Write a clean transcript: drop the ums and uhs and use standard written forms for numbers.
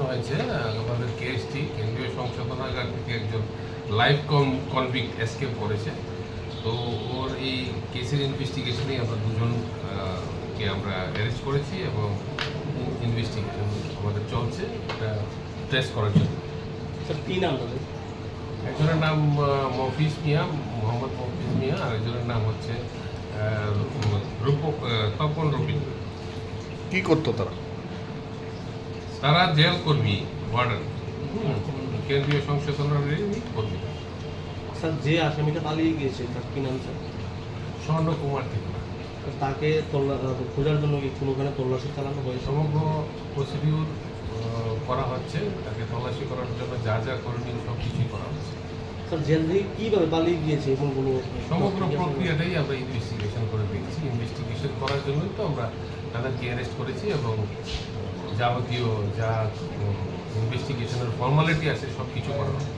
হয়েছে আমাদের কেএসটি কেন্দ্রীয় সংশোধনাগার থেকে একজন লাইফ কনভিক্ট এসকেপ করেছে। তো ওর এই কেসের ইনভেস্টিগেশনে আমরা দুজনকে আমরা অ্যারেস্ট করেছি এবং ইনভেস্টিগেশন আমাদের চলছে এটা ট্রেস করার জন্য। স্যার কী নাম তাদের? একজনের নাম মফিজ মিয়া, মোহাম্মদ মফিজ মিয়া, আর একজনের নাম হচ্ছে তপন রবিন। কি করতো তারা? তারা জেল কর্মী, ওয়ার্ডার, কেন্দ্রীয় সংশোধনাগারের কর্মী। স্যার যে আসামিটা পালিয়ে গিয়েছে তার কী নাম স্যার? স্বর্ণকুমার ত্রিপুরা। তাকে খোঁজার জন্য কি কোনোখানে তল্লাশি চালানো হয়েছে? সমগ্র প্রসিডিউর করা হচ্ছে, তাকে তল্লাশি করার জন্য যা যা করণীয় সব কিছুই করা হচ্ছে। স্যার জেল থেকে কীভাবে পালিয়ে গিয়েছে এবং কোনো সমগ্র প্রক্রিয়াটাই আমরা ইনভেস্টিগেশন করে দেখছি। ইনভেস্টিগেশন করার জন্যই তো আমরা তাদেরকে অ্যারেস্ট করেছি এবং যাবতীয় যা ইনভেস্টিগেশনের ফর্মালিটি আছে সব কিছু করা হবে।